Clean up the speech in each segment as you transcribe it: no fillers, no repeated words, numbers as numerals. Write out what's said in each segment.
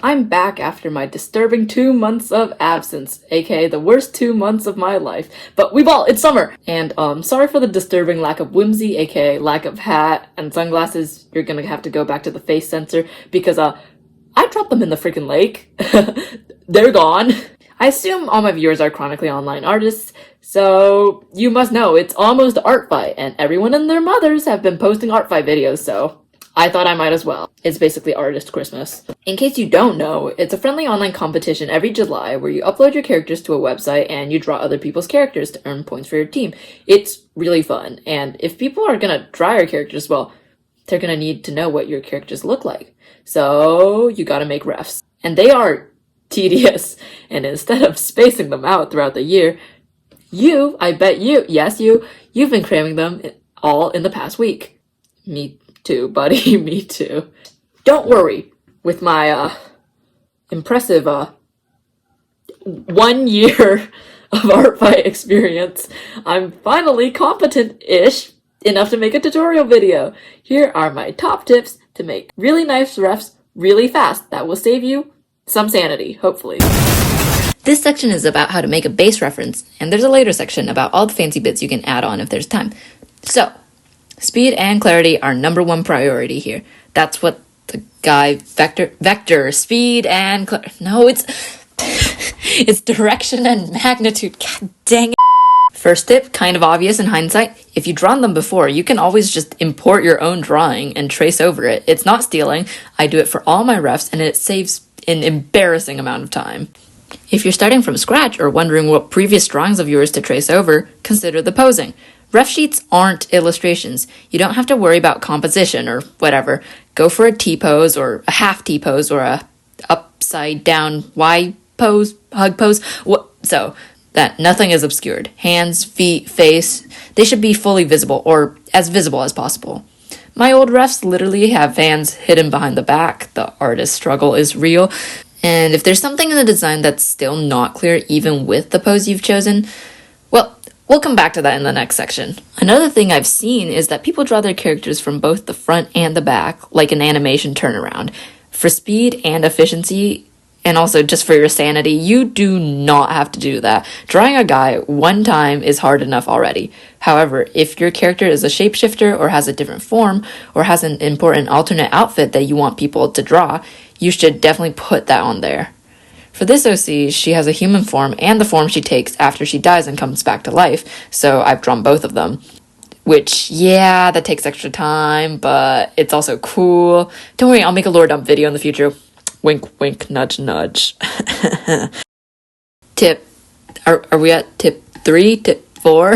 I'm back after my disturbing 2 months of absence, aka the worst 2 months of my life. But it's summer! And, sorry for the disturbing lack of whimsy, aka lack of hat and sunglasses. You're gonna have to go back to the face sensor because, I dropped them in the freaking lake. They're gone. I assume all my viewers are chronically online artists, so you must know it's almost Artfight, and everyone and their mothers have been posting Artfight videos, so I thought I might as well. It's basically Artist Christmas. In case you don't know, it's a friendly online competition every July where you upload your characters to a website and you draw other people's characters to earn points for your team. It's really fun, and if people are gonna draw your characters, well, they're gonna need to know what your characters look like. So you gotta make refs. And they are tedious, and instead of spacing them out throughout the year, you've been cramming them all in the past week. Me too, buddy, me too. Don't worry, with my, impressive, 1 year of Artfight experience, I'm finally competent-ish enough to make a tutorial video. Here are my top tips to make really nice refs really fast that will save you some sanity, hopefully. This section is about how to make a base reference, and there's a later section about all the fancy bits you can add on if there's time. So, speed and clarity are #1 priority here. That's what the guy vector speed and no, it's it's direction and magnitude. God dang it. First tip, kind of obvious in hindsight. If you've drawn them before, you can always just import your own drawing and trace over it. It's not stealing. I do it for all my refs, and it saves an embarrassing amount of time. If you're starting from scratch or wondering what previous drawings of yours to trace over, consider the posing. Ref sheets aren't illustrations. You don't have to worry about composition or whatever. Go for a T-pose or a half T-pose or a upside down Y pose, hug pose. So that nothing is obscured. Hands, feet, face, they should be fully visible or as visible as possible. My old refs literally have hands hidden behind the back. The artist struggle is real. And if there's something in the design that's still not clear even with the pose you've chosen, well, we'll come back to that in the next section. Another thing I've seen is that people draw their characters from both the front and the back, like an animation turnaround. For speed and efficiency, and also just for your sanity, you do not have to do that. Drawing a guy one time is hard enough already. However, if your character is a shapeshifter or has a different form or has an important alternate outfit that you want people to draw, you should definitely put that on there. For this OC, she has a human form and the form she takes after she dies and comes back to life, so I've drawn both of them. Which, yeah, that takes extra time, but it's also cool. Don't worry, I'll make a lore dump video in the future. Wink, wink, nudge, nudge. Are we at tip 3, tip 4?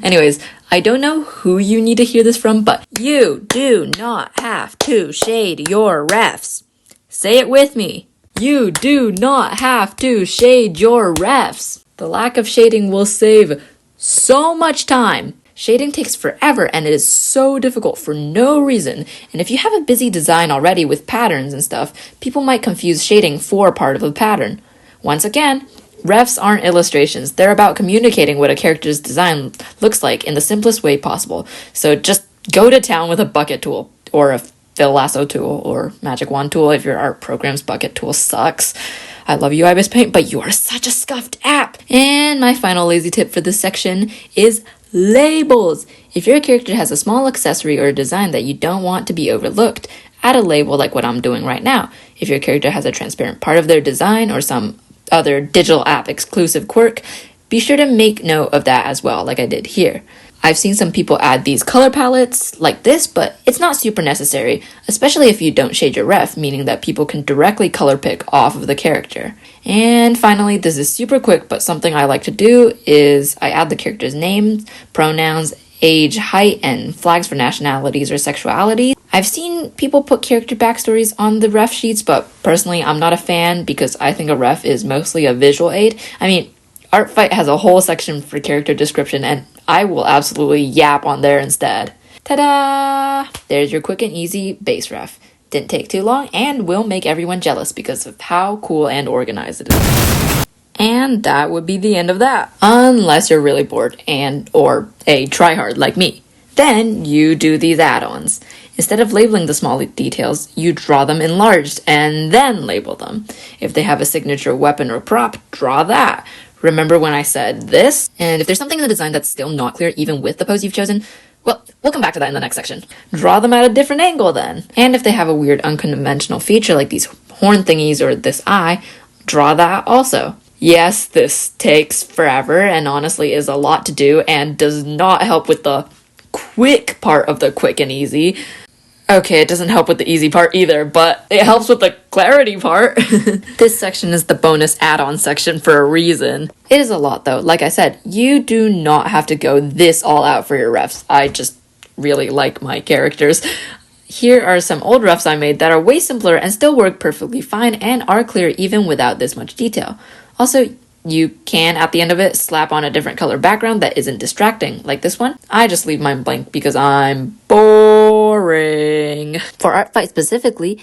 Anyways, I don't know who you need to hear this from, but you do not have to shade your refs. Say it with me. You do not have to shade your refs. The lack of shading will save so much time. Shading takes forever and it is so difficult for no reason, and if you have a busy design already with patterns and stuff, people might confuse shading for part of the pattern. Once again, refs aren't illustrations, they're about communicating what a character's design looks like in the simplest way possible, so just go to town with a bucket tool, or a VLLO tool, or magic wand tool if your art program's bucket tool sucks. I love you, Ibis Paint, but you are such a scuffed app! And my final lazy tip for this section is labels! If your character has a small accessory or a design that you don't want to be overlooked, add a label like what I'm doing right now. If your character has a transparent part of their design or some other digital app exclusive quirk, be sure to make note of that as well, like I did here. I've seen some people add these color palettes like this, but it's not super necessary, especially if you don't shade your ref, meaning that people can directly color pick off of the character. And finally, this is super quick, but something I like to do is I add the character's names, pronouns, age, height, and flags for nationalities or sexuality. I've seen people put character backstories on the ref sheets, but personally I'm not a fan because I think a ref is mostly a visual aid. I mean, Artfight has a whole section for character description, and I will absolutely yap on there instead. Ta-da! There's your quick and easy base ref. Didn't take too long and will make everyone jealous because of how cool and organized it is. And that would be the end of that. Unless you're really bored or a tryhard like me. Then you do these add-ons. Instead of labeling the small details, you draw them enlarged and then label them. If they have a signature weapon or prop, draw that. Remember when I said this? And if there's something in the design that's still not clear even with the pose you've chosen, well, we'll come back to that in the next section. Draw them at a different angle then. And if they have a weird unconventional feature like these horn thingies or this eye, draw that also. Yes, this takes forever and honestly is a lot to do and does not help with the quick part of the quick and easy. Okay, it doesn't help with the easy part either, but it helps with the clarity part. This section is the bonus add-on section for a reason. It is a lot though. Like I said, you do not have to go this all out for your refs. I just really like my characters. Here are some old refs I made that are way simpler and still work perfectly fine and are clear even without this much detail. Also, you can, at the end of it, slap on a different color background that isn't distracting, like this one. I just leave mine blank because I'm boring. For Artfight specifically,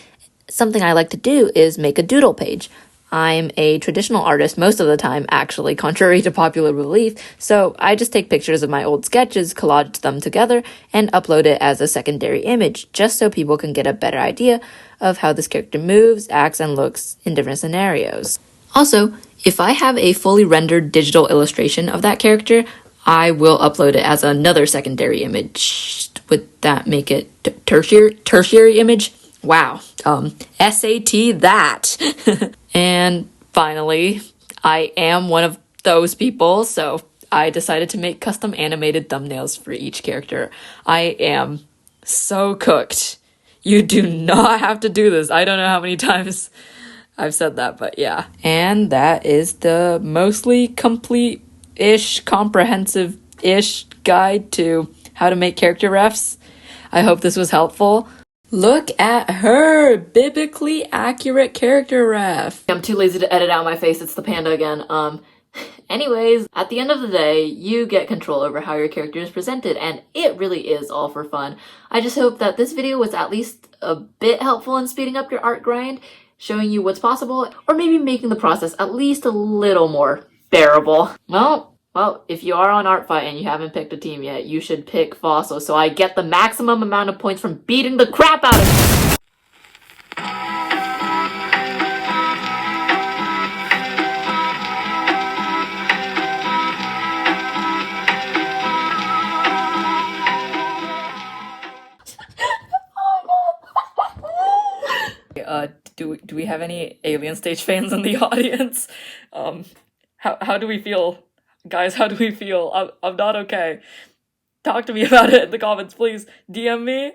something I like to do is make a doodle page. I'm a traditional artist most of the time, actually, contrary to popular belief, so I just take pictures of my old sketches, collage them together, and upload it as a secondary image, just so people can get a better idea of how this character moves, acts, and looks in different scenarios. Also, if I have a fully rendered digital illustration of that character, I will upload it as another secondary image. Would that make it tertiary image? Wow. SAT that. And finally, I am one of those people, so I decided to make custom animated thumbnails for each character. I am so cooked. You do not have to do this. I don't know how many times I've said that, but yeah. And that is the mostly complete-ish, comprehensive-ish guide to how to make character refs. I hope this was helpful. Look at her! Biblically accurate character ref! I'm too lazy to edit out my face, it's the panda again. Anyways, at the end of the day, you get control over how your character is presented, and it really is all for fun. I just hope that this video was at least a bit helpful in speeding up your art grind, showing you what's possible, or maybe making the process at least a little more bearable. Well, if you are on Artfight and you haven't picked a team yet, you should pick Fossil so I get the maximum amount of points from beating the crap out of you. Do we have any Alien Stage fans in the audience? How do we feel? Guys, how do we feel? I'm not okay. Talk to me about it in the comments, please. DM me.